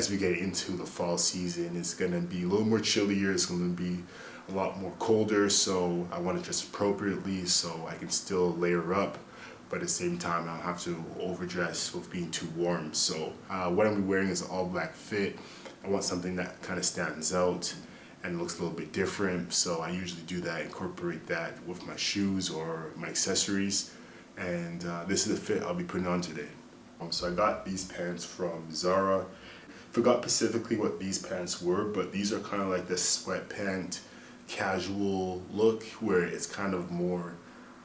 as we get into the fall season, it's gonna be a little more chillier. It's gonna be a lot more colder, so I want to dress appropriately so I can still layer up, but at the same time I don't have to overdress with being too warm. So what I'm wearing is an all black fit. I want something that kind of stands out and looks a little bit different, so I usually do that, incorporate that with my shoes or my accessories, and this is the fit I'll be putting on today. So I got these pants from Zara. Forgot specifically what these pants were, but these are kind of like the sweatpant casual look, where it's kind of more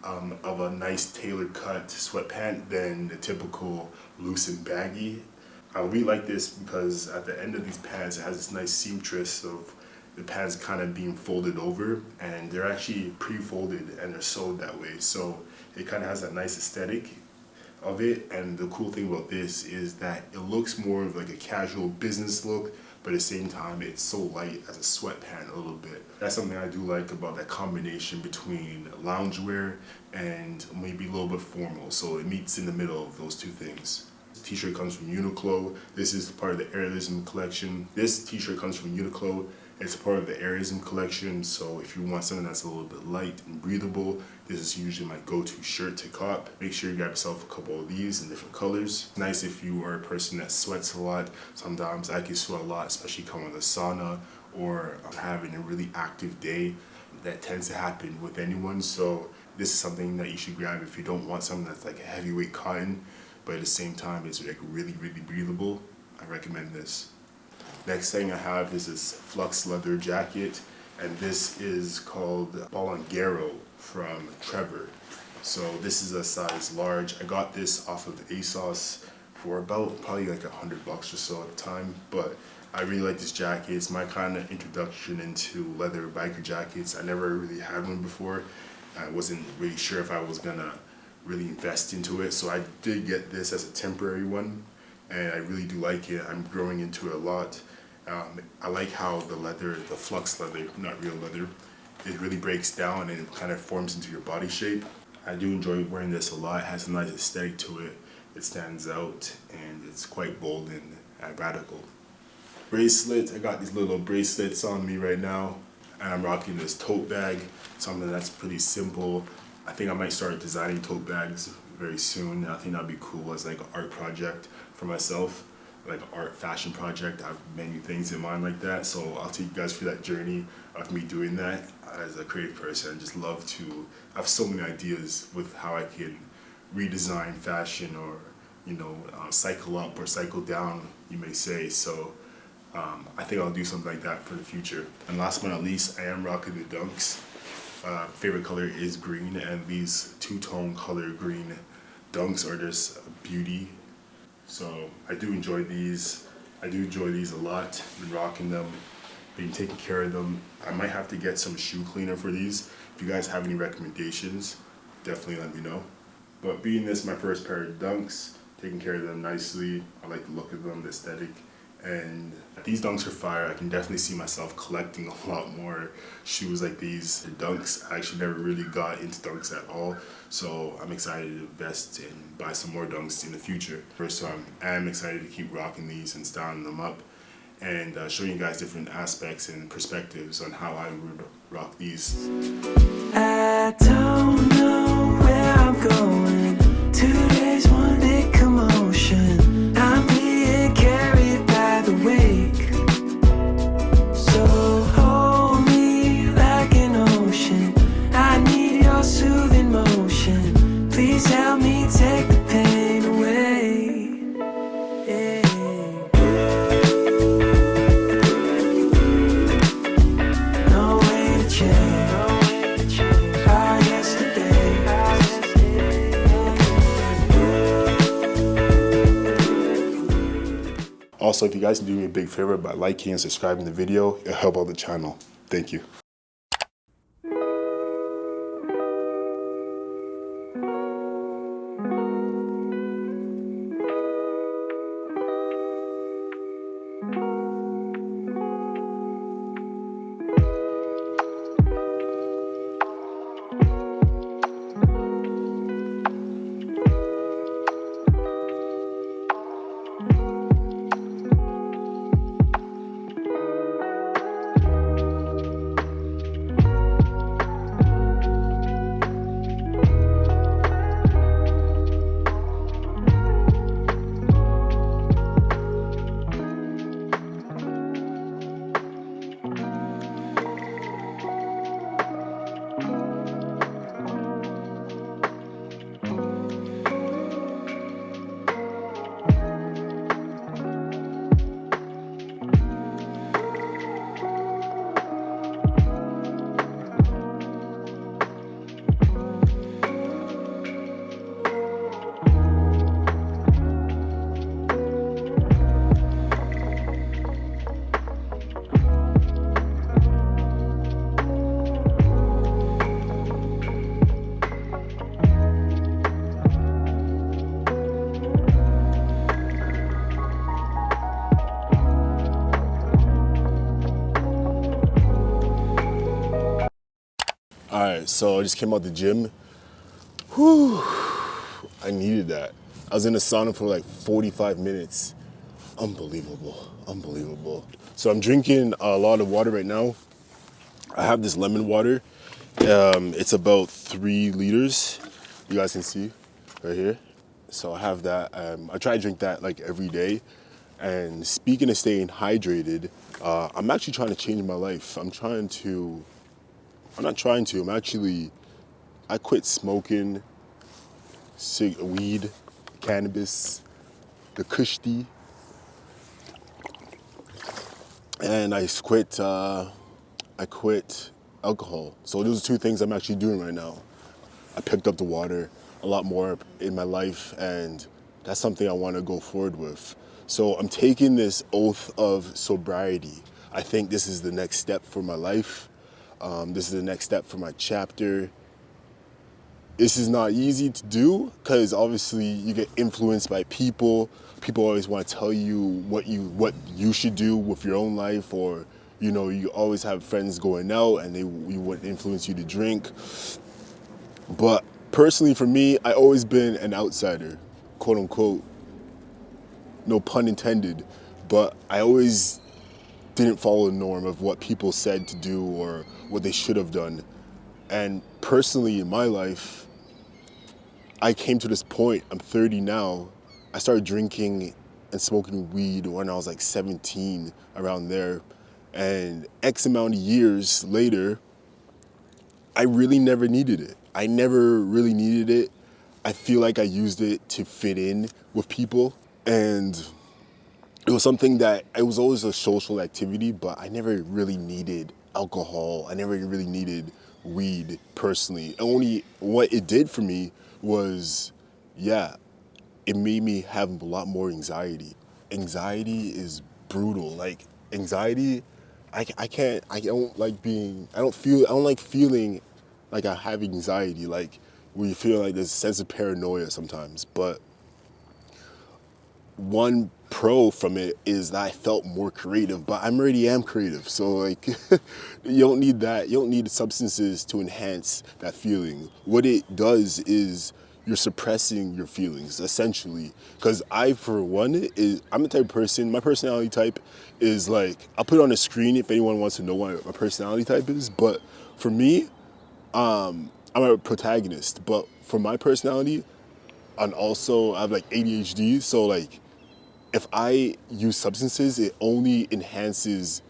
of a nice tailored cut sweatpant than the typical loose and baggy. I really like this because at the end of these pants it has this nice seamstress of the pants kind of being folded over, and they're actually pre-folded and they're sewed that way, so it kind of has that nice aesthetic of it. And the cool thing about this is that it looks more of like a casual business look, but at the same time it's so light as a sweatpant a little bit. That's something I do like about that combination between loungewear and maybe a little bit formal, so it meets in the middle of those two things. This t-shirt comes from Uniqlo. This is part of the Aerialism collection. This t-shirt comes from Uniqlo. It's part of the Aerialism collection, so if you want something that's a little bit light and breathable, this is usually my go-to shirt to cop. Make sure you grab yourself a couple of these in different colors. It's nice if you are a person that sweats a lot. Sometimes I can sweat a lot, especially coming with a sauna or having a really active day. That tends to happen with anyone, so this is something that you should grab if you don't want something that's like a heavyweight cotton, but at the same time it's like really breathable. I recommend this. Next thing I have is this flux leather jacket, and this is called Bolangero from Trevor. So this is a size large. I got this off of ASOS for about probably like $100 or so at the time, but I really like this jacket. It's my kind of introduction into leather biker jackets. I never really had one before. I wasn't really sure if I was gonna really invest into it, so I did get this as a temporary one, and I really do like it. I'm growing into it a lot. I like how the leather, the flux leather, not real leather, it really breaks down and it kind of forms into your body shape. I do enjoy wearing this a lot. It has a nice aesthetic to it. It stands out and it's quite bold and radical. Bracelets, I got these little bracelets on me right now, and I'm rocking this tote bag, something that's pretty simple. I think I might start designing tote bags very soon. I think that'd be cool as like an art project for myself, like an art fashion project. I have many things in mind like that, so I'll take you guys through that journey of me doing that. As a creative person, I just love to have so many ideas with how I can redesign fashion, or cycle up or cycle down, you may say. So I think I'll do something like that for the future. And last but not least, I am rocking the Dunks. Favorite color is green, and these two-tone color green Dunks are just a beauty. So I do enjoy these. I do enjoy these a lot. Been rocking them, been taking care of them. I might have to get some shoe cleaner for these. If you guys have any recommendations, definitely let me know. But being this my first pair of Dunks, taking care of them nicely. I like the look of them, the aesthetic. And these Dunks are fire. I can definitely see myself collecting a lot more shoes like these. The Dunks, I actually never really got into Dunks at all, so I'm excited to invest and buy some more Dunks in the future. First time, I'm excited to keep rocking these and styling them up, and showing you guys different aspects and perspectives on how I would rock these. I don't know where I'm going. 2 days, one big commotion. I'm being carried by the wake. So hold me like an ocean. I need your soothing motion. Please help me take the pain away. Yeah. No way to change our yesterday. Also, if you guys can do me a big favor by liking and subscribing the video, it'll help out the channel. Thank you. All right, so I just came out the gym. Whew, I needed that. I was in the sauna for like 45 minutes. Unbelievable, unbelievable. So I'm drinking a lot of water right now. I have this lemon water. It's about 3 liters. You guys can see right here. So I have that. I try to drink that like every day. And speaking of staying hydrated, I'm actually trying to change my life. I'm not trying to, I quit smoking weed, cannabis, the kushti, and I quit alcohol. So those are 2 things I'm actually doing right now. I picked up the water a lot more in my life, and that's something I want to go forward with. So I'm taking this oath of sobriety. I think this is the next step for my life. This is the next step for my chapter. This is not easy to do because obviously you get influenced by people. People always want to tell you what you should do with your own life, or you always have friends going out and they would influence you to drink. But personally for me, I always been an outsider, quote unquote. No pun intended, but I always didn't follow the norm of what people said to do or what they should have done. And personally in my life, I came to this point, I'm 30 now, I started drinking and smoking weed when I was like 17, around there. And X amount of years later, I really never needed it. I never really needed it. I feel like I used it to fit in with people. And it was something that, it was always a social activity, but I never really needed alcohol. I never really needed weed personally. Only what it did for me was, it made me have a lot more anxiety. Anxiety is brutal. Like anxiety, I don't like feeling like I have anxiety. Like where you feel like there's a sense of paranoia sometimes. But one pro from it is that I felt more creative, but I already am creative. So like, you don't need that. You don't need substances to enhance that feeling. What it does is you're suppressing your feelings essentially. Because for one, I'm the type of person, my personality type is like, I'll put it on the screen if anyone wants to know what my personality type is. But for me, I'm a protagonist, but for my personality, and also I have like ADHD, so like if I use substances, it only enhances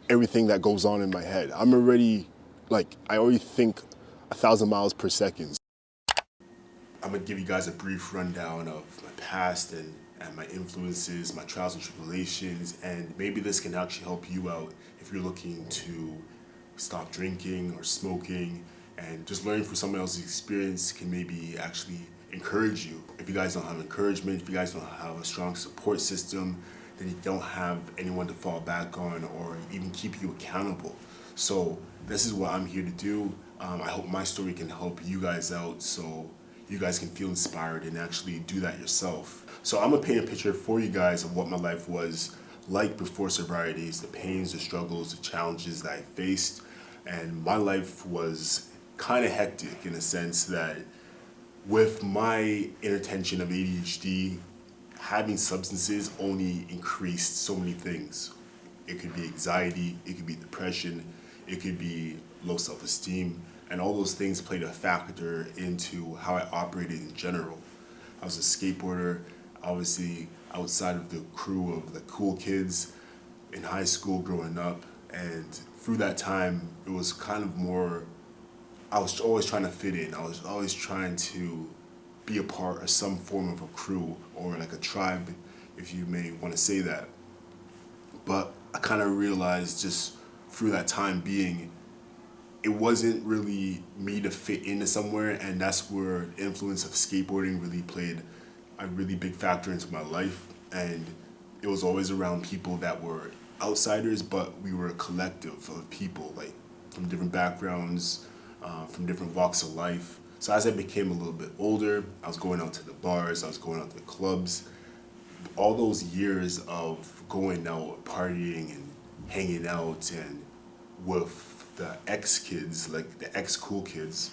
everything that goes on in my head. I already think 1,000 miles per second. I'm gonna give you guys a brief rundown of my past and my influences, my trials and tribulations, and maybe this can actually help you out if you're looking to stop drinking or smoking, and just learning from someone else's experience can maybe actually encourage you. If you guys don't have encouragement, if you guys don't have a strong support system, then you don't have anyone to fall back on or even keep you accountable. So this is what I'm here to do. I hope my story can help you guys out so you guys can feel inspired and actually do that yourself. So I'm gonna paint a picture for you guys of what my life was like before sobriety, the pains, the struggles, the challenges that I faced. And my life was kind of hectic in a sense that with my inattention of ADHD, having substances only increased so many things. It could be anxiety, it could be depression, it could be low self-esteem, and all those things played a factor into how I operated in general. I was a skateboarder, obviously outside of the crew of the cool kids in high school growing up, and through that time, it was kind of more, I was always trying to fit in. I was always trying to be a part of some form of a crew or like a tribe, if you may want to say that. But I kind of realized just through that time being, it wasn't really me to fit into somewhere, and that's where the influence of skateboarding really played a really big factor into my life. And it was always around people that were outsiders, but we were a collective of people, like from different backgrounds, from different walks of life. So as I became a little bit older, I was going out to the bars, I was going out to the clubs. All those years of going out, partying and hanging out and with the X kids, like the X cool kids,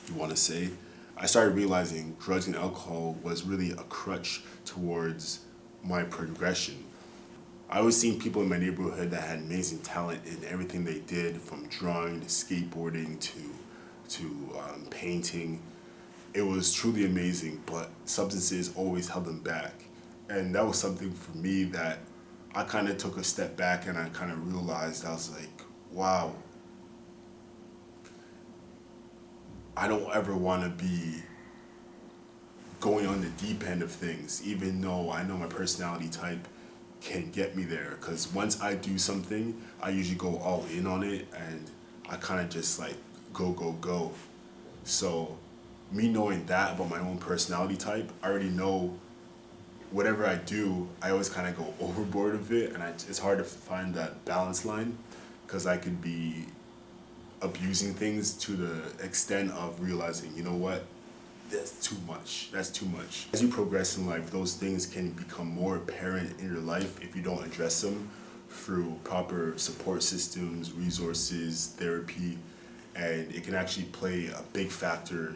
you want to say, I started realizing drugs and alcohol was really a crutch towards my progression. I always seen people in my neighborhood that had amazing talent in everything they did, from drawing to skateboarding to painting. It was truly amazing, but substances always held them back. And that was something for me that I kind of took a step back and I kind of realized, I was like, wow, I don't ever want to be going on the deep end of things, even though I know my personality type can get me there. Because once I do something, I usually go all in on it and I kind of just like go, go, go. So me knowing that about my own personality type, I already know whatever I do, I always kind of go overboard of it, and it's hard to find that balance line, because I could be abusing things to the extent of realizing, you know what, that's too much. That's too much. As you progress in life, those things can become more apparent in your life if you don't address them through proper support systems, resources, therapy, and it can actually play a big factor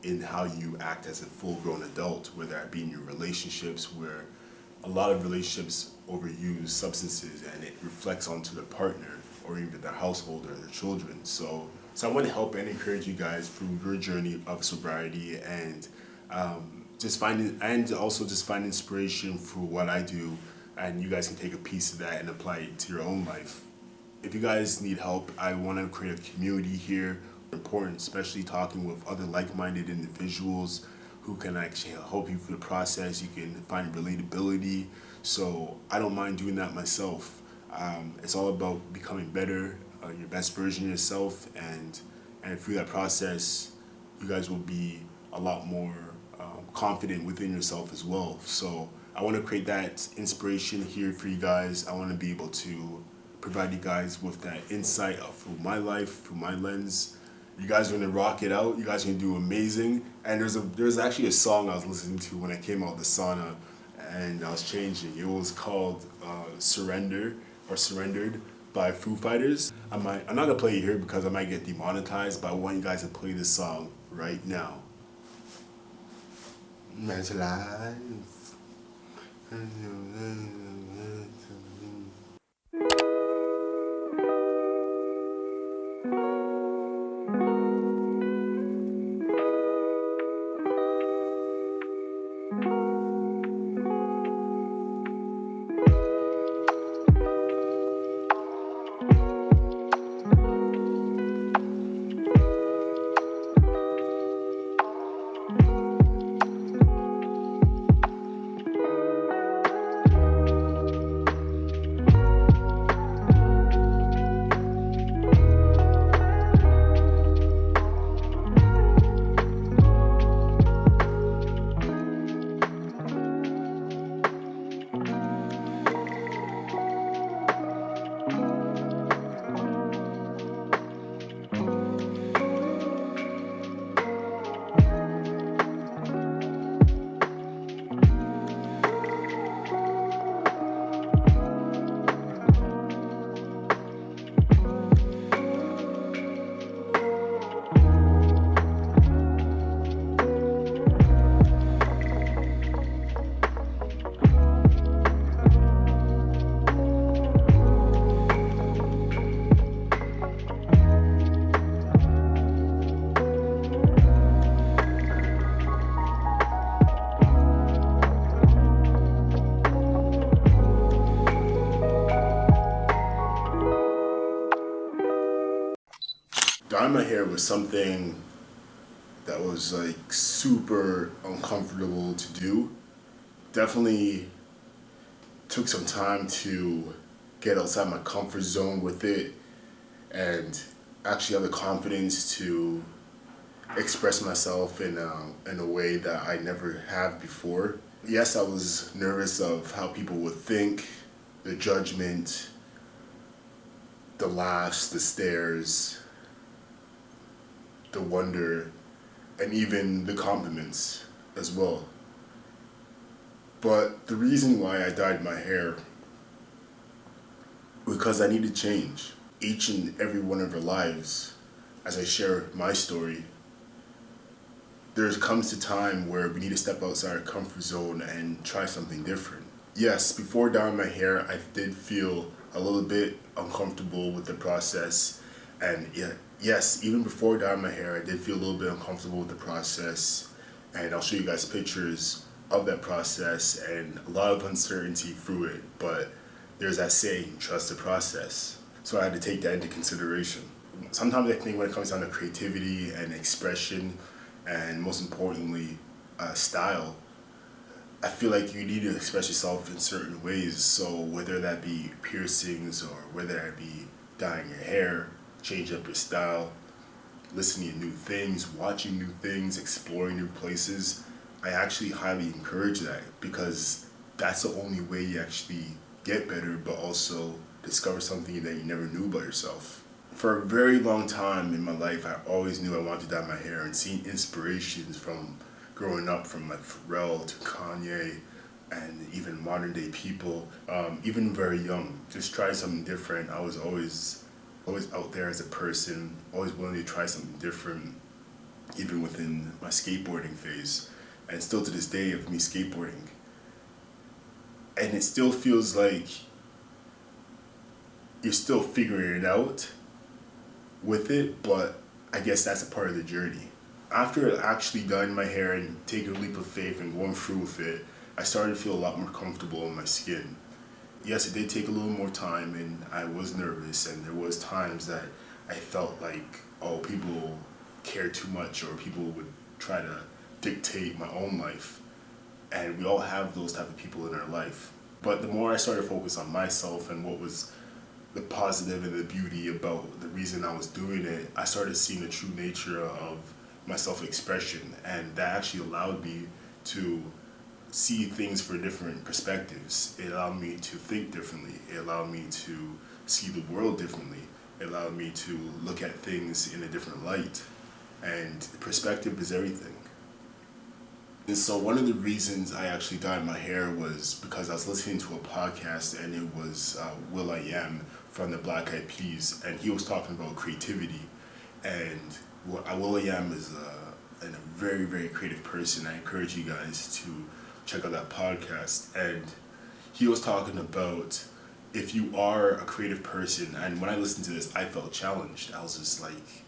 in how you act as a full-grown adult, whether that be in your relationships, where a lot of relationships overuse substances and it reflects onto the partner or even their household or their children. So I want to help and encourage you guys through your journey of sobriety and also just find inspiration through what I do, and you guys can take a piece of that and apply it to your own life. If you guys need help, I want to create a community here. Important, especially talking with other like-minded individuals who can actually help you through the process. You can find relatability. So I don't mind doing that myself. It's all about becoming better, your best version of yourself, and through that process, you guys will be a lot more confident within yourself as well. So I want to create that inspiration here for you guys. I want to be able to provide you guys with that insight through my life, through my lens. You guys are gonna rock it out. You guys are gonna do amazing. And there's actually a song I was listening to when I came out of the sauna, and I was changing. It was called "Surrender" or "Surrendered" by Foo Fighters. I'm not gonna play it here because I might get demonetized, but I want you guys to play this song right now. Imagine life. Dyeing my hair was something that was like super uncomfortable to do. Definitely took some time to get outside my comfort zone with it and actually have the confidence to express myself in a way that I never have before. Yes, I was nervous of how people would think, the judgment, the laughs, the stares, the wonder, and even the compliments as well. But the reason why I dyed my hair was because I needed change. each and every one of our lives, as I share my story, there comes a time where we need to step outside our comfort zone and try something different. Yes, before dyeing my hair, I did feel a little bit uncomfortable with the process. And yes, even before dyeing my hair, I did feel a little bit uncomfortable with the process. And I'll show you guys pictures of that process and a lot of uncertainty through it. But there's that saying, trust the process. So I had to take that into consideration. Sometimes I think when it comes down to creativity and expression, and most importantly, style, I feel like you need to express yourself in certain ways. So whether that be piercings or whether that be dyeing your hair, change up your style, listening to new things, watching new things, exploring new places, I actually highly encourage that because that's the only way you actually get better, but also discover something that you never knew about yourself. For a very long time in my life, I always knew I wanted to dye my hair, and seeing inspirations from growing up from like Pharrell to Kanye and even modern day people, even very young, just try something different. I was always out there as a person, always willing to try something different, even within my skateboarding phase, and still to this day of me skateboarding. And it still feels like you're still figuring it out with it, but I guess that's a part of the journey. After actually dyeing my hair and taking a leap of faith and going through with it, I started to feel a lot more comfortable in my skin. Yes, it did take a little more time and I was nervous, and there was times that I felt like, oh, people care too much or people would try to dictate my own life. And we all have those type of people in our life. But the more I started to focus on myself and what was the positive and the beauty about the reason I was doing it, I started seeing the true nature of my self-expression, and that actually allowed me to see things for different perspectives. It allowed me to think differently. It allowed me to see the world differently. It allowed me to look at things in a different light, and perspective is everything. And so one of the reasons I actually dyed my hair was because I was listening to a podcast, and it was will.i.am from the Black Eyed Peas, and he was talking about creativity. And will.i.am is a very, very creative person. I encourage you guys to check out that podcast. And he was talking about if you are a creative person, and when I listened to this, I felt challenged. I was just like,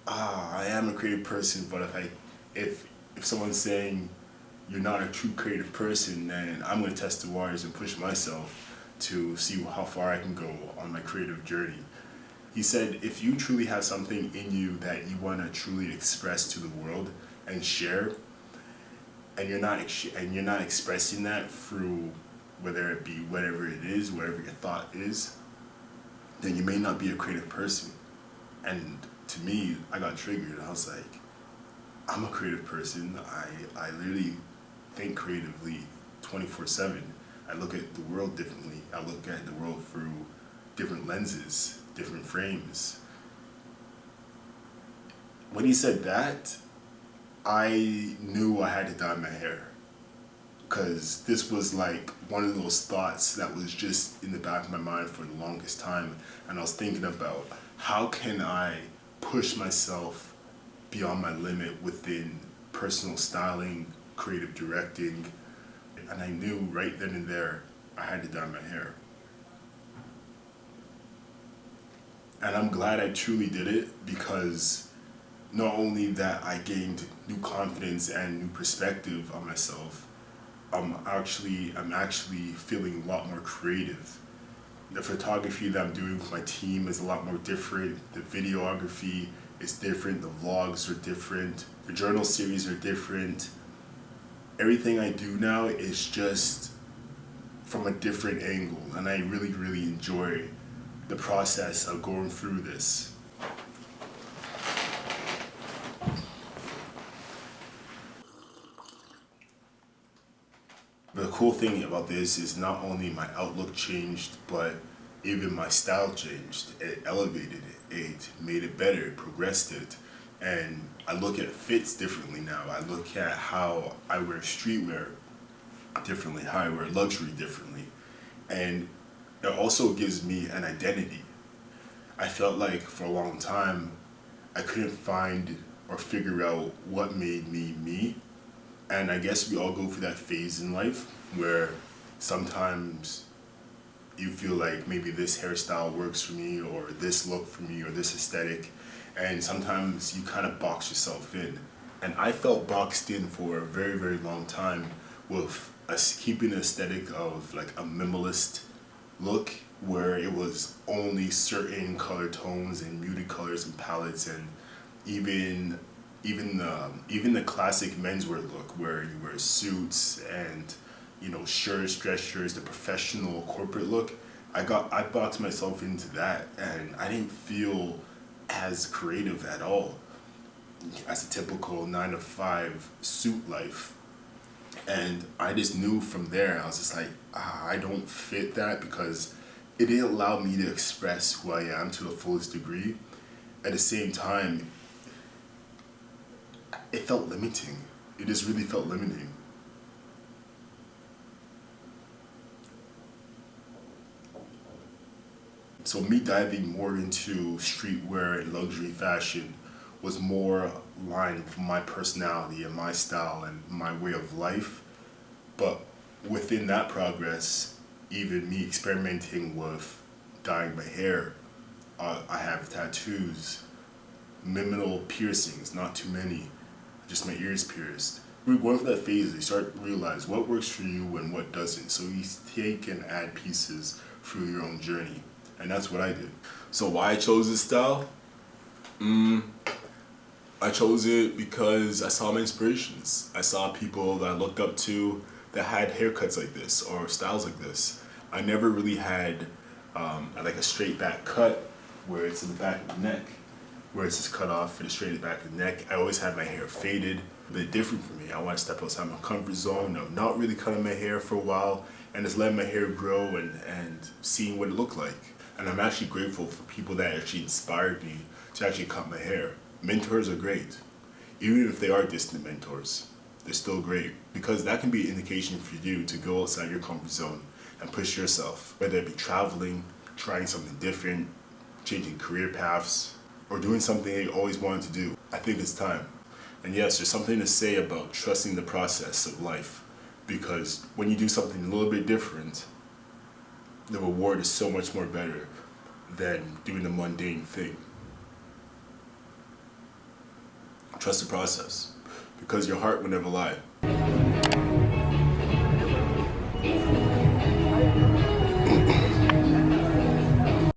I am a creative person, but if someone's saying you're not a true creative person, then I'm going to test the waters and push myself to see how far I can go on my creative journey. He said, if you truly have something in you that you want to truly express to the world and share, and you're not expressing that through whether it be whatever it is, whatever your thought is, then you may not be a creative person. And to me, I got triggered. I was like, I'm a creative person. I literally think creatively 24/7. I look at the world differently. I look at the world through different lenses, different frames. When he said that, I knew I had to dye my hair, because this was like one of those thoughts that was just in the back of my mind for the longest time, and I was thinking about how can I push myself beyond my limit within personal styling, creative directing, and I knew right then and there I had to dye my hair. And I'm glad I truly did it, because not only that I gained new confidence and new perspective on myself, I'm actually feeling a lot more creative. The photography that I'm doing with my team is a lot more different. The videography is different. The vlogs are different. The journal series are different. Everything I do now is just from a different angle, and I really, really enjoy the process of going through this. The cool thing about this is not only my outlook changed, but even my style changed. It elevated it. It made it better. It progressed it. And I look at fits differently now. I look at how I wear streetwear differently, how I wear luxury differently. And it also gives me an identity. I felt like for a long time I couldn't find or figure out what made me me. And I guess we all go through that phase in life where sometimes you feel like maybe this hairstyle works for me, or this look for me, or this aesthetic, and sometimes you kind of box yourself in. And I felt boxed in for a very, very long time with us keeping the aesthetic of like a minimalist look where it was only certain color tones and muted colors and palettes, and even the classic menswear look where you wear suits and shirts, dress shirts, the professional corporate look. I boxed myself into that, and I didn't feel as creative at all as a typical 9 to 5 suit life. And I just knew from there, I was just like, I don't fit that, because it didn't allow me to express who I am to the fullest degree. At the same time, it felt limiting. It just really felt limiting. So me diving more into streetwear and luxury fashion was more aligned with my personality and my style and my way of life. But within that progress, even me experimenting with dyeing my hair, I have tattoos, minimal piercings, not too many, just my ears pierced. We're going through that phase. You start to realize what works for you and what doesn't. So you take and add pieces through your own journey. And that's what I did. So why I chose this style? I chose it because I saw my inspirations. I saw people that I looked up to that had haircuts like this or styles like this. I never really had like a straight back cut where it's in the back of the neck, where it's just cut off and straight back of the neck. I always had my hair faded, a bit different for me. I want to step outside my comfort zone of not really cutting my hair for a while and just letting my hair grow and seeing what it looked like. And I'm actually grateful for people that actually inspired me to actually cut my hair. Mentors are great. Even if they are distant mentors, they're still great, because that can be an indication for you to go outside your comfort zone and push yourself, whether it be traveling, trying something different, changing career paths, or doing something you always wanted to do. I think it's time. And yes, there's something to say about trusting the process of life, because when you do something a little bit different, the reward is so much more better than doing the mundane thing. Trust the process, because your heart will never lie.